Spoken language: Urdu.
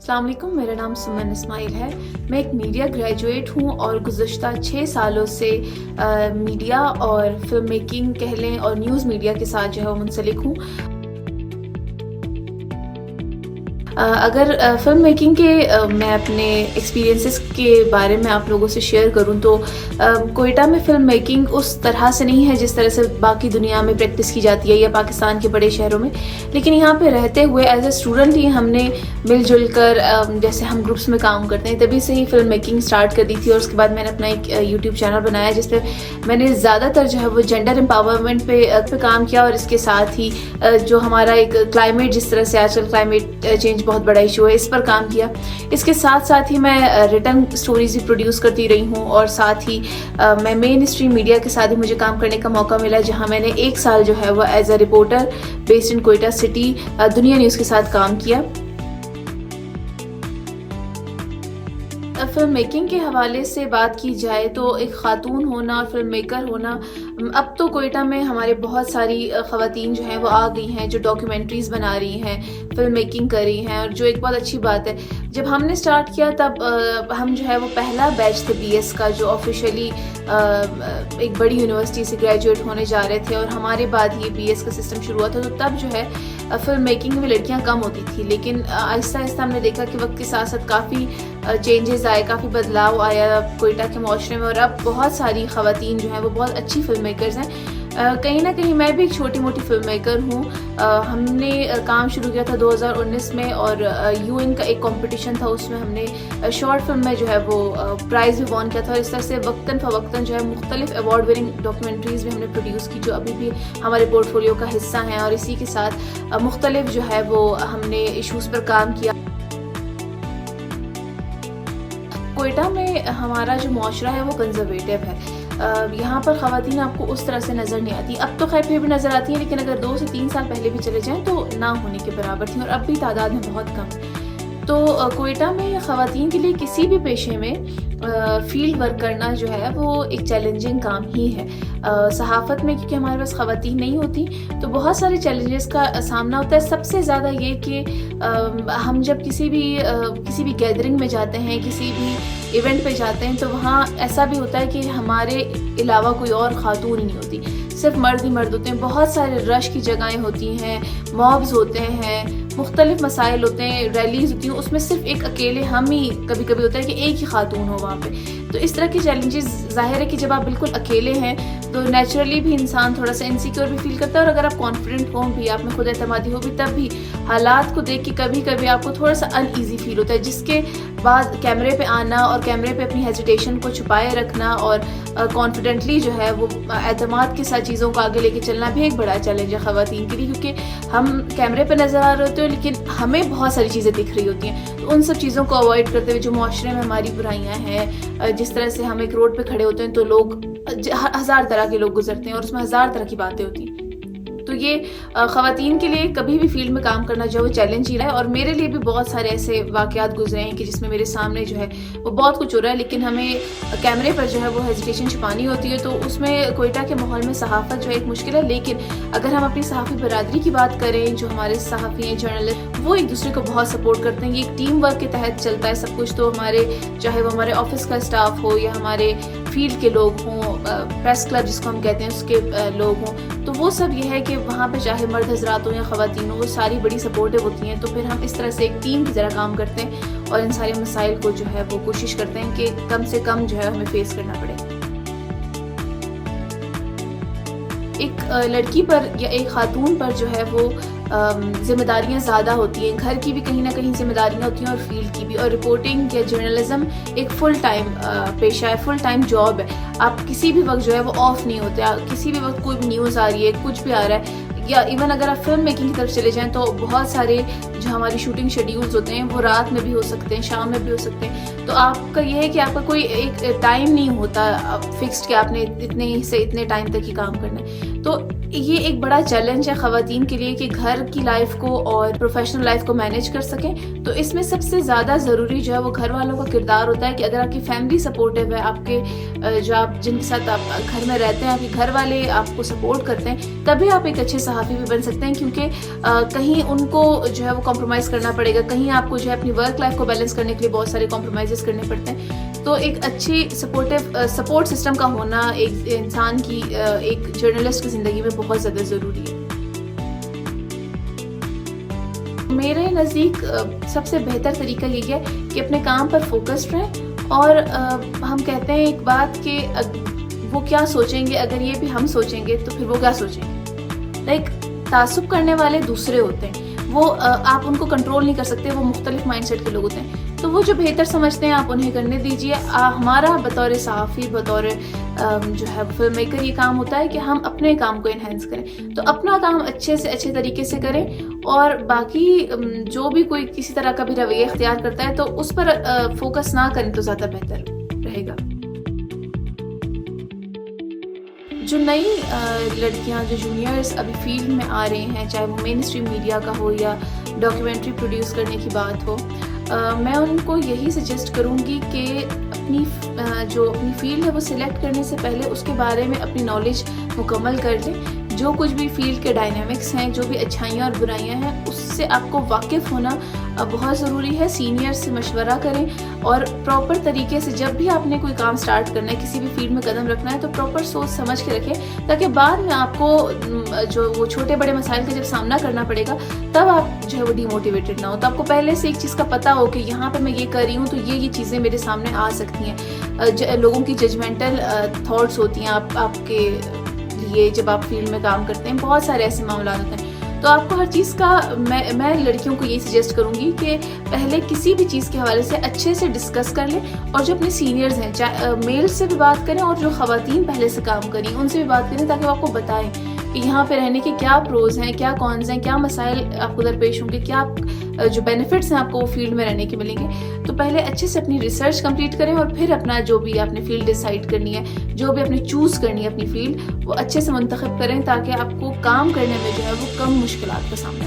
السلام علیکم، میرا نام سمن اسماعیل ہے. میں ایک میڈیا گریجویٹ ہوں اور گزشتہ 6 سالوں سے میڈیا اور فلم میکنگ کہہ لیں اور نیوز میڈیا کے ساتھ جو ہے وہ منسلک ہوں. اگر فلم میکنگ کے میں اپنے ایکسپیرینسز کے بارے میں آپ لوگوں سے شیئر کروں تو کوئٹہ میں فلم میکنگ اس طرح سے نہیں ہے جس طرح سے باقی دنیا میں پریکٹس کی جاتی ہے یا پاکستان کے بڑے شہروں میں. لیکن یہاں پہ رہتے ہوئے ایز اے اسٹوڈنٹ ہی ہم نے مل جل کر جیسے ہم گروپس میں کام کرتے ہیں تبھی سے ہی فلم میکنگ اسٹارٹ کر دی تھی. اور اس کے بعد میں نے اپنا ایک یوٹیوب چینل بنایا جس پہ میں نے زیادہ تر جو ہے وہ جینڈر امپاورمنٹ پہ کام کیا. اور اس کے ساتھ ہی جو ہمارا ایک کلائمیٹ، جس طرح سے آج کل کلائمیٹ چینج بہت بڑا ایشو ہے، اس پر کام کیا. اس کے ساتھ ساتھ ہی میں ریٹن سٹوریز بھی پروڈیوس کرتی رہی ہوں. اور ساتھ ہی میں مین اسٹریم میڈیا کے ساتھ ہی مجھے کام کرنے کا موقع ملا، جہاں میں نے 1 سال جو ہے وہ as a reporter based in Quetta city دنیا نیوز کے ساتھ کام کیا. فلم میکنگ کے حوالے سے بات کی جائے تو ایک خاتون ہونا اور فلم میکر ہونا، اب تو کوئٹہ میں ہمارے بہت ساری خواتین جو ہیں وہ آ گئی ہیں جو ڈاکیومنٹریز بنا رہی ہیں، فلم میکنگ کر رہی ہیں، اور جو ایک بہت اچھی بات ہے. جب ہم نے سٹارٹ کیا تب ہم جو ہے وہ پہلا بیچ تھے بی ایس کا جو آفیشیلی ایک بڑی یونیورسٹی سے گریجویٹ ہونے جا رہے تھے. اور ہمارے بعد یہ بی ایس کا سسٹم شروع ہوا تھا. تو تب جو ہے فلم میکنگ میں لڑکیاں کم ہوتی تھی، لیکن آہستہ آہستہ ہم نے دیکھا کہ وقت کے ساتھ ساتھ کافی چینجز آئے، کافی بدلاؤ آیا کوئٹہ کے معاشرے میں. اور اب بہت ساری خواتین جو ہیں وہ بہت اچھی فلم میکرز ہیں. کہیں نہ کہیں میں بھی ایک چھوٹی موٹی فلم میکر ہوں. ہم نے کام شروع کیا تھا 2019 میں، اور یو این کا ایک کمپٹیشن تھا، اس میں ہم نے شارٹ فلم میں جو ہے وہ پرائز بھی وان کیا تھا. اور اس طرح سے وقتاً فوقتاً جو ہے مختلف ایوارڈ وننگ ڈاکیومنٹریز بھی ہم نے پروڈیوس کی جو ابھی بھی ہمارے پورٹ فولیو کا حصہ ہیں. اور اسی کے ساتھ مختلف جو ہے وہ ہم نے ایشوز پر کام کیا. کوئٹہ میں ہمارا جو معاشرہ ہے وہ کنزرویٹو ہے. یہاں پر خواتین آپ کو اس طرح سے نظر نہیں آتی. اب تو خیر پھر بھی نظر آتی ہیں، لیکن اگر 2 سے 3 سال پہلے بھی چلے جائیں تو نہ ہونے کے برابر تھیں، اور اب بھی تعداد میں بہت کم. تو کوئٹہ میں خواتین کے لیے کسی بھی پیشے میں فیلڈ ورک کرنا جو ہے وہ ایک چیلنجنگ کام ہی ہے. صحافت میں کیونکہ ہمارے پاس خواتین نہیں ہوتی تو بہت سارے چیلنجز کا سامنا ہوتا ہے. سب سے زیادہ یہ کہ ہم جب کسی بھی گیدرنگ میں جاتے ہیں، کسی بھی ایونٹ پہ جاتے ہیں، تو وہاں ایسا بھی ہوتا ہے کہ ہمارے علاوہ کوئی اور خاتون ہی نہیں ہوتی، صرف مرد ہی مرد ہوتے ہیں. بہت سارے رش کی جگہیں ہوتی ہیں، مابز ہوتے ہیں، مختلف مسائل ہوتے ہیں، ریلیز ہوتی ہیں، اس میں صرف ایک اکیلے ہم ہی کبھی کبھی ہوتا ہے کہ ایک ہی خاتون ہو وہاں پہ. تو اس طرح کے چیلنجز ظاہر ہے کہ جب آپ بالکل اکیلے ہیں تو نیچرلی بھی انسان تھوڑا سا انسیکیور بھی فیل کرتا ہے. اور اگر آپ کانفیڈنٹ ہوں بھی، آپ میں خود اعتمادی ہو بھی، تب بھی حالات کو دیکھ کے کبھی کبھی آپ کو تھوڑا سا ان ایزی فیل ہوتا ہے، جس کے بعد کیمرے پہ آنا اور کیمرے پہ اپنی ہیزیٹیشن کو چھپائے رکھنا اور کانفیڈنٹلی جو ہے وہ اعتماد کے ساتھ چیزوں کو آگے لے کے چلنا بھی ایک بڑا چیلنج ہے خواتین کے لیے. کیونکہ ہم کیمرے پہ نظر آ رہے ہوتے ہیں لیکن ہمیں بہت ساری چیزیں دکھ رہی ہوتی ہیں. تو ان سب چیزوں کو اوائڈ کرتے ہوئے جو معاشرے میں ہماری برائیاں ہیں، جس طرح سے ہم ایک روڈ پہ کھڑے ہوتے ہیں تو لوگ 1000 طرح کے لوگ گزرتے ہیں اور اس میں 1000 طرح کی باتیں ہوتی ہیں. تو یہ خواتین کے لیے کبھی بھی فیلڈ میں کام کرنا جو ہے وہ چیلنج ہی رہا ہے. اور میرے لیے بھی بہت سارے ایسے واقعات گزرے ہیں کہ جس میں میرے سامنے جو ہے وہ بہت کچھ ہو رہا ہے، لیکن ہمیں کیمرے پر جو ہے وہ ہیزیٹیشن چھپانی ہوتی ہے. تو اس میں کوئٹہ کے ماحول میں صحافت جو ہے ایک مشکل ہے. لیکن اگر ہم اپنی صحافی برادری کی بات کریں، جو ہمارے صحافی ہیں، جرنلسٹ، وہ ایک دوسرے کو بہت سپورٹ کرتے ہیں. یہ ایک ٹیم ورک کے تحت چلتا ہے سب کچھ. تو ہمارے چاہے وہ ہمارے آفس کا اسٹاف ہو یا ہمارے فیلڈ کے لوگ ہوں، پریس کلب جس کو ہم کہتے ہیں اس کے لوگ ہوں، تو وہ سب یہ ہے کہ وہاں پہ چاہے مرد حضرات ہوں یا خواتین ہوں، وہ ساری بڑی سپورٹیو ہوتی ہیں. تو پھر ہم اس طرح سے ایک ٹیم کی طرح کام کرتے ہیں اور ان سارے مسائل کو جو ہے وہ کوشش کرتے ہیں کہ کم سے کم جو ہے ہمیں فیس کرنا پڑے. ایک لڑکی پر یا ایک خاتون پر جو ہے وہ ذمہ داریاں زیادہ ہوتی ہیں. گھر کی بھی کہیں نہ کہیں ذمہ داریاں ہوتی ہیں اور فیلڈ کی بھی. اور رپورٹنگ یا جرنلزم ایک فل ٹائم پیشہ ہے، فل ٹائم جاب ہے. آپ کسی بھی وقت جو ہے وہ آف نہیں ہوتے. کسی بھی وقت کوئی بھی نیوز آ رہی ہے، کچھ بھی آ رہا ہے، یا ایون اگر آپ فلم میکنگ کی طرف چلے جائیں تو بہت سارے جو ہماری شوٹنگ شیڈیولز ہوتے ہیں وہ رات میں بھی ہو سکتے ہیں، شام میں بھی ہو سکتے ہیں. تو آپ کا یہ ہے کہ آپ کا کوئی ایک ٹائم نہیں ہوتا فکسڈ کہ آپ نے اتنے سے اتنے ٹائم تک ہی کام کرنا ہے. تو یہ ایک بڑا چیلنج ہے خواتین کے لیے کہ گھر کی لائف کو اور پروفیشنل لائف کو مینیج کر سکیں. تو اس میں سب سے زیادہ ضروری جو ہے وہ گھر والوں کا کردار ہوتا ہے کہ اگر آپ کی فیملی سپورٹیو ہے، آپ کے جو آپ جن کے ساتھ آپ گھر میں رہتے ہیں، آپ کے گھر والے آپ کو سپورٹ کرتے ہیں، تبھی آپ ایک اچھے صحافی بھی بن سکتے ہیں، کیونکہ کہیں ان کو جو ہے وہ کمپرومائز کرنا پڑے گا، کہیں آپ کو جو ہے اپنی ورک لائف کو بیلنس کرنے کے لیے بہت سارے کمپرومائزز کرنے پڑتے ہیں. تو ایک اچھی سپورٹ سسٹم کا ہونا ایک انسان کی ایک جرنلسٹ کی زندگی میں بہت زیادہ ضروری ہے. میرے نزدیک سب سے بہتر طریقہ یہی ہے کہ اپنے کام پر فوکسڈ رہیں، اور ہم کہتے ہیں ایک بات کہ وہ کیا سوچیں گے، اگر یہ بھی ہم سوچیں گے تو پھر وہ کیا سوچیں گے. لائک تعصب کرنے والے دوسرے ہوتے ہیں، وہ آپ ان کو کنٹرول نہیں کر سکتے، وہ مختلف مائنڈ سیٹ کے لوگ ہوتے ہیں. تو وہ جو بہتر سمجھتے ہیں آپ انہیں کرنے دیجیے. ہمارا بطور صحافی، بطور جو ہے فلم میکر یہ کام ہوتا ہے کہ ہم اپنے کام کو انہینس کریں. تو اپنا کام اچھے سے اچھے طریقے سے کریں، اور باقی جو بھی کوئی کسی طرح کا بھی رویہ اختیار کرتا ہے تو اس پر فوکس نہ کریں تو زیادہ بہتر رہے گا. جو نئی لڑکیاں، جو جونیئرس ابھی فیلڈ میں آ رہے ہیں، چاہے وہ مین اسٹریم میڈیا کا ہو یا ڈاکیومنٹری پروڈیوس کرنے کی بات ہو، میں ان کو یہی سجیسٹ کروں گی کہ اپنی فیلڈ ہے وہ سلیکٹ کرنے سے پہلے اس کے بارے میں اپنی نالج مکمل کر لیں. جو کچھ بھی فیلڈ کے ڈائنامکس ہیں، جو بھی اچھائیاں اور برائیاں ہیں، اس سے آپ کو واقف ہونا بہت ضروری ہے. سینئر سے مشورہ کریں، اور پراپر طریقے سے جب بھی آپ نے کوئی کام سٹارٹ کرنا ہے، کسی بھی فیلڈ میں قدم رکھنا ہے، تو پراپر سوچ سمجھ کے رکھیں، تاکہ بعد میں آپ کو جو وہ چھوٹے بڑے مسائل کا جب سامنا کرنا پڑے گا تب آپ جو ہے وہ ڈی موٹیویٹڈ نہ ہو. تو آپ کو پہلے سے ایک چیز کا پتہ ہو کہ یہاں پہ میں یہ کر رہی ہوں تو یہ چیزیں میرے سامنے آ سکتی ہیں. لوگوں کی ججمنٹل تھاٹس ہوتی ہیں آپ کے لیے جب آپ فیلڈ میں کام کرتے ہیں، بہت سارے ایسے معاملات ہوتے ہیں. تو آپ کو ہر چیز کا میں لڑکیوں کو یہی سجیسٹ کروں گی کہ پہلے کسی بھی چیز کے حوالے سے اچھے سے ڈسکس کر لیں، اور جو اپنے سینئرز ہیں، چاہے میل سے بھی بات کریں، اور جو خواتین پہلے سے کام کریں ان سے بھی بات کریں، تاکہ وہ آپ کو بتائیں کہ یہاں پہ رہنے کے کیا پروز ہیں، کیا کونز ہیں، کیا مسائل آپ کو درپیش ہوں گے، کیا جو بینیفٹس ہیں آپ کو فیلڈ میں رہنے کے ملیں گے. تو پہلے اچھے سے اپنی ریسرچ کمپلیٹ کریں، اور پھر اپنا جو بھی آپ نے فیلڈ ڈیسائیڈ کرنی ہے، جو بھی آپ نے چوز کرنی ہے اپنی فیلڈ، وہ اچھے سے منتخب کریں، تاکہ آپ کو کام کرنے میں جو ہے وہ کم مشکلات کا سامنا